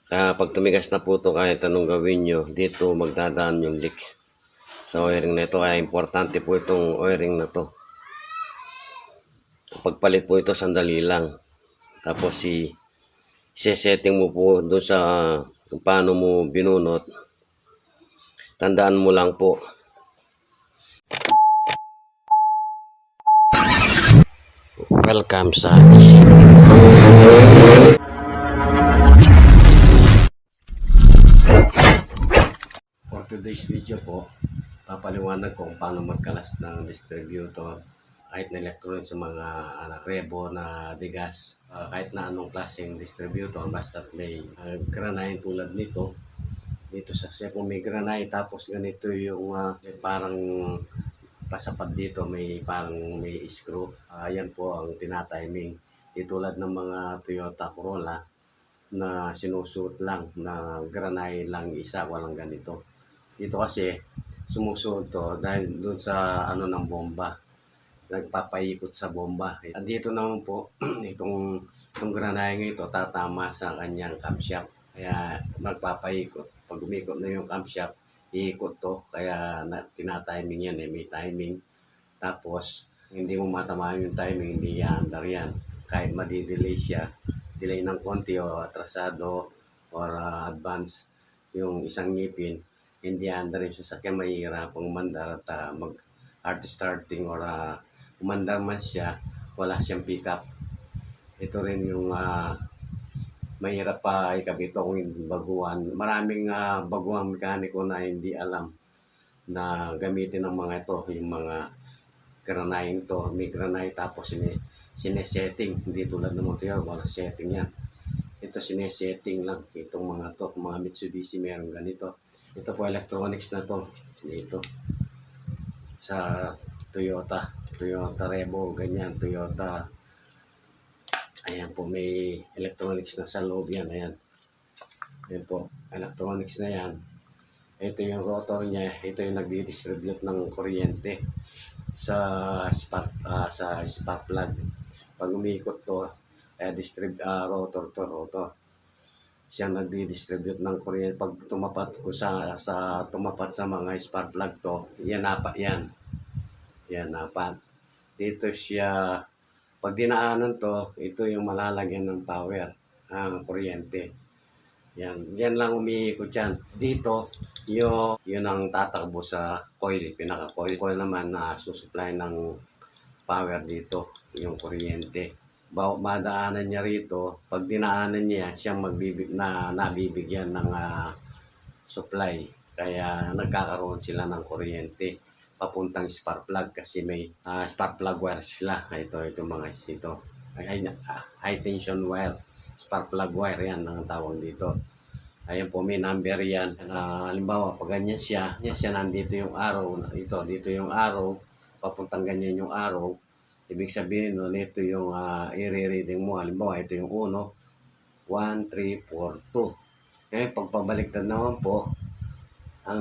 Kaya pag tumigas na po ito, kahit anong gawin nyo, dito magdadaan yung leak sa wiring na ito. Kaya importante po itong wiring na to. Pagpalit po ito sandali lang. Tapos setting mo po doon sa kung paano mo binunot. Tandaan mo lang po. Welcome sa For today's video po, papaliwanag ko kung paano magkalas ng distributor kahit na electronic sa mga rebo na bigas, kahit na anong klaseng distributor, basta may granay tulad nito. Dito sa kung may granay, tapos ganito yung may parang pasapat dito, may parang may screw. Yan po ang tinatiming. Tulad ng mga Toyota Corolla na sinusuot lang, na granay lang isa, walang ganito. Dito kasi sumusuot to dahil doon sa ano ng bomba, nagpapaikot sa bomba. Dito naman po itong granay ito tatama sa kanyang camshaft, kaya magpapaikot. Pag umikot na yung camshaft, iikot to, kaya tinatiming yan, may timing. Tapos hindi mo matamaan yung timing, hindi yaandar yan. Kahit madidelay siya, delay ng konti o atrasado or advance yung isang ngipin, hindi andar yung sasakyan, mahihirapang umandar at hard starting or umandar man siya, wala siyang pick up. Ito rin yung mahirap pa ikabito kung hindi baguhan. Maraming baguhang mekaniko na hindi alam na gamitin ng mga ito, yung mga granay to. May granay tapos sinesetting, hindi tulad ng motor, wala setting yan. Ito sinesetting lang, itong mga to, mga Mitsubishi meron ganito. Ito po electronics na to, dito sa Toyota Revo, ganyan, Toyota. Ayan po, may electronics na sa loob yan, ayan po, electronics na yan. Ito yung rotor niya, ito yung nagdi-distribute ng kuryente sa spark plug. Pag umiikot to, rotor siya nagdi-distribute ng kuryente. Pag tumapat ko tumapat sa mga spark plug to, yan apat. Dito siya, pag dinaanan to, ito yung malalagyan ng power, ang kuryente. Yan lang umiikot yan. Dito, yun ang tatakbo sa coil, pinaka-coil. Coil naman na susupply ng power dito, yung kuryente. Madaanan niya rito, pag dinaanan niya, siyang nabibigyan ng supply. Kaya nagkakaroon sila ng kuryente papuntang spark plug, kasi may spark plug wires sila. Ito mga ito. High tension wire, spark plug wire yan ang tawag dito. Ayan po, may number yan. Halimbawa, pag ganyan siya, nandito yung arrow. Dito yung arrow, papuntang ganyan yung arrow. Ibig sabihin nun, ito yung i-reading mo. Halimbawa, ito yung 1, 3, 4, 2. Ngayon, pagpabaliktad naman po, ang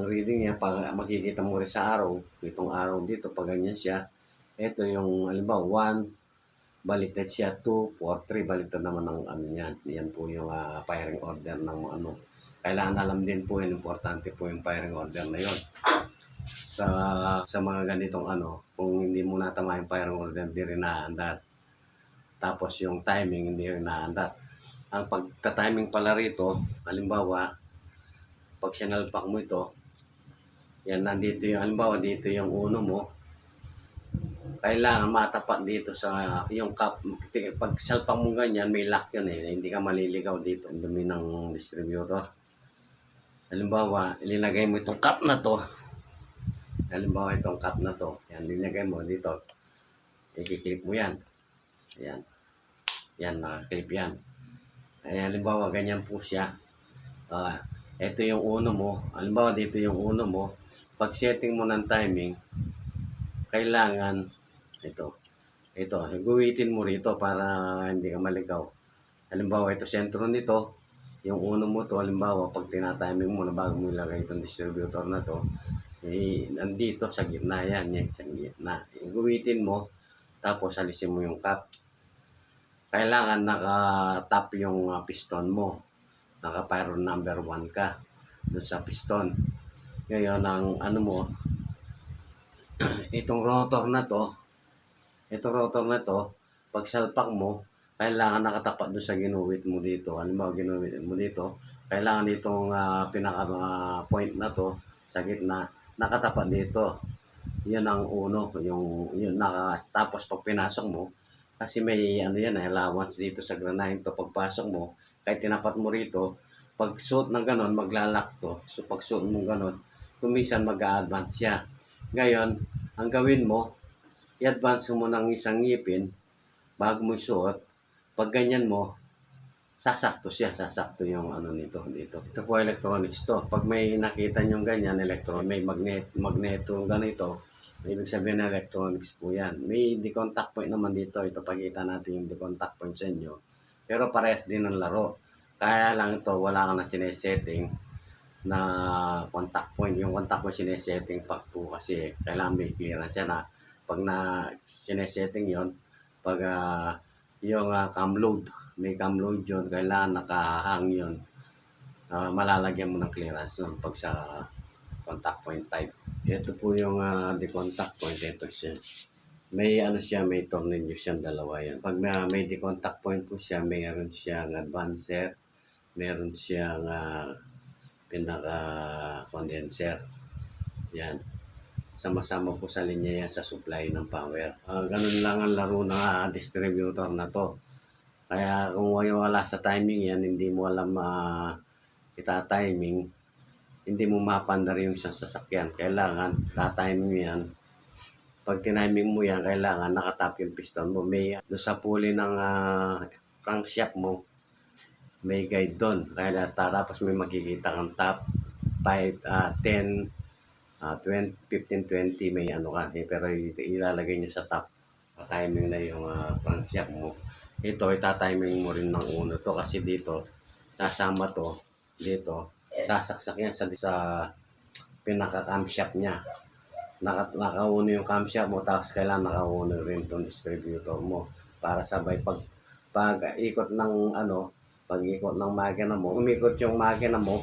reading niya, makikita mo rin sa arrow, itong arrow dito, pag ganyan siya, ito yung, halimbawa, 1, baliktad siya, 2, 4, 3, baliktad naman ng ano yan. Yan po yung firing order ng ano. Kailangan alam din po yun, importante po yung firing order na yun. Sa mga ganitong ano, kung hindi mo natama yung firing order, hindi rin naandar. Tapos yung timing, hindi rin naandar. Ang pagta-timing pala rito, halimbawa, pag sinalpak mo ito, yan, nandito yung, halimbawa, dito yung uno mo, kailangan matapat dito sa yung cup. Pag salpak mo ganyan, may lock yun hindi ka maliligaw dito. Ang dumi ng distributor. Halimbawa, ilinagay mo itong cup na to. Halimbawa, itong cup na to. Yan, ilinagay mo dito. I-clip mo yan. Yan. Yan, naka-clip yan. Ayan, halimbawa, ganyan po siya. Ito yung uno mo. Halimbawa, dito yung uno mo. Pag setting mo ng timing, kailangan ito, guwitin mo rito para hindi ka maligaw. Halimbawa, ito sentro nito, yung uno mo to, halimbawa, pag tinatiming mo na bago mo ilagay itong distributor na to, nandito sa gitna yan, sa gitna. Guwitin mo, tapos alisin mo yung cap. Kailangan naka-tap yung piston mo. naka-pyro number 1 ka doon sa piston. Ngayon, ang ano mo, itong rotor na to, pag salpak mo, kailangan nakatapat doon sa ginuwit mo dito. Ano ba ginuwit mo dito? Kailangan itong pinaka-point na to sa gitna, nakatapat dito. Yan ang uno, yung tapos pag pinasok mo, kasi may ano yan, allowance dito sa granahin to. Pagpasok mo, kahit tinapat mo rito, pag suot ng ganon, maglalak to. So pag suot mo ganon, kumisan mag-a-advance siya. Ngayon, ang gawin mo, i-advance mo ng isang ngipin bago mo isuot. Pag ganyan mo, sasakto yung ano nito dito. Ito po electronics to. Pag may nakita nyo ganyan, may magneto ganito, ibig sabihin na electronics po yan. May decontact point naman dito. Ito pakita natin yung decontact point sa inyo. Pero parehas din ang laro. Kaya lang ito, wala ka na sinesetting na contact point. Yung contact point sinesetting pa po kasi kailangan may clearance yan. Pag na sinesetting yon, pag yung cam load, may cam load yun, kailangan nakahang yun. Malalagyan mo ng clearance nun pag sa contact point type. Ito po yung the contact point. Ito siya. May ano siya, may tornilyo siyang dalawa yan. Pag may the contact point po siya, mayroon siyang advancer, meron siyang pinaka-condenser. Yan. Sama-sama po sa linya yan sa supply ng power. Ganun lang ang laro ng distributor na to. Kaya kung wala sa timing yan, hindi mo alam ita-timing, hindi mo mapandar yung isang sasakyan. Kailangan ta-timing yan. Pag tiniming mo yan, kailangan nakatap yung piston mo. May doon sa pulley ng crankshaft mo, may guide doon. Kaya tapos may makikita kang top 5, 10, 20, 15, 20, may ano ka. Pero ilalagay nyo sa top. Timing na yung crankshaft mo. Ito, itatiming mo rin ng uno to kasi dito, nasama to, dito, sasaksak yan sa pinaka-camshaft niya. Nakauno yung camshaft mo, tapos kailangan nakauno rin itong distributor mo para sabay pag ikot ng pag-ikot ng makina mo, umikot yung makina mo,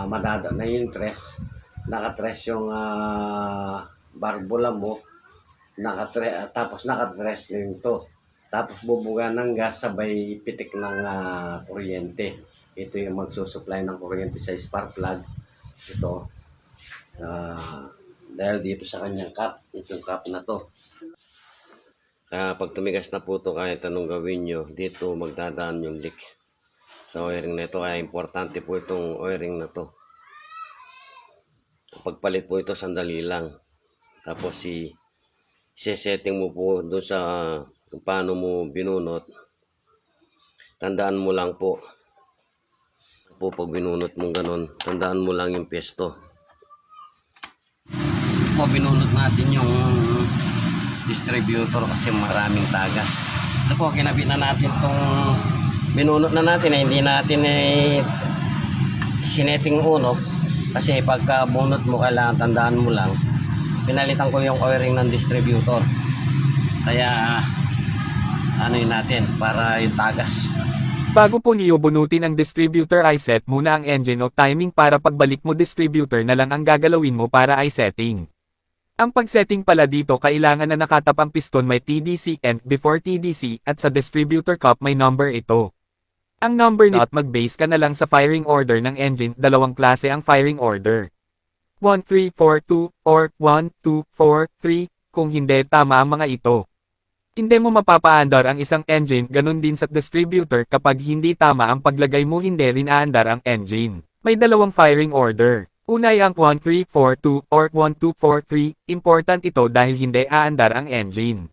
madada na yung tres, nakatres yung barbula mo, tapos nakatres din to. Tapos bubuga ng gas sabay pitik ng kuryente. Ito yung magsusupply ng kuryente sa spark plug. Ito. Dahil dito sa kanyang cap, itong cap na to. Kaya pag tumigas na po ito, kahit anong gawin nyo, dito magdadaan yung leak. Sa wiring na ito, kaya importante po itong wiring na to. Pagpalit po ito, sandali lang. Tapos i-setting mo po doon sa kung paano mo binunot. Tandaan mo lang po pag binunot mo ganon, tandaan mo lang yung pesto. Binunot natin yung distributor kasi maraming tagas. Ito po, kinabit na natin itong binunot na natin, hindi natin sineting uno kasi pagka bunot mo, kailangan tandaan mo lang, pinalitan ko yung wiring ng distributor. Kaya ano yun natin, para yung tagas. Bago po niyo bunutin ang distributor, i-set muna ang engine o timing para pagbalik mo distributor na lang ang gagalawin mo para i-setting. Ang pag-setting pala dito, kailangan na nakatap ang piston may TDC and before TDC at sa distributor cup may number ito. Ang number nito, mag-base ka na lang sa firing order ng engine. Dalawang klase ang firing order. 1342 or 1243, kung hindi tama ang mga ito. Hindi mo mapapaandar ang isang engine, ganun din sa distributor. Kapag hindi tama ang paglagay mo, hindi rin aandar ang engine. May dalawang firing order. Una ay ang 1342 or 1243, important ito dahil hindi aandar ang engine.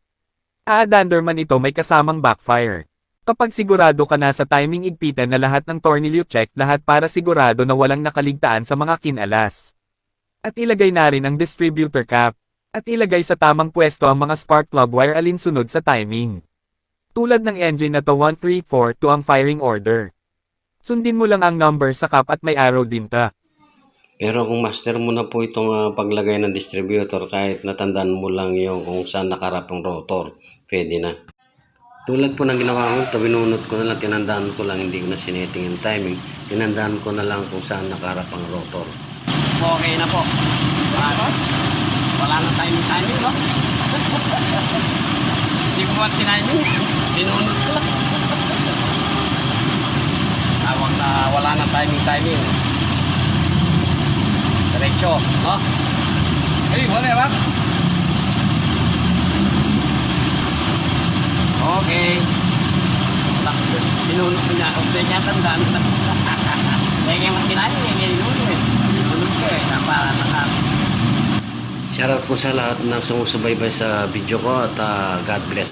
Aandar man ito, may kasamang backfire. Kapag sigurado ka na sa timing, igpitan na lahat ng tornilyo, check lahat para sigurado na walang nakaligtaan sa mga kinalas. At ilagay na rin ang distributor cap. At ilagay sa tamang pwesto ang mga spark plug wire alinsunod sa timing. Tulad ng engine na to, 1342 ang firing order. Sundin mo lang ang number sa cap at may arrow din ta. Pero kung master mo na po itong paglagay ng distributor, kahit natandaan mo lang yung kung saan nakarap ang rotor, pwede na. Tulad po ng ginawa ko, ito, binunot ko na lang, tinandaan ko lang, hindi ko na sineting yung timing. Tinandaan ko na lang kung saan nakaharap ang rotor. Okay na po. Wala na timing, no? Hindi ko ba tiniming? Binunot ko lang. Tawag na wala na timing. Diretso, no? Hey, boleh bang? Okay. Binunot ko niya. Kung niya tandaan ko. Kaya nga mas kinahin, kaya binunot eh. Binunot ko eh. Shoutout po sa lahat na sumusubaybay sa video ko at God bless.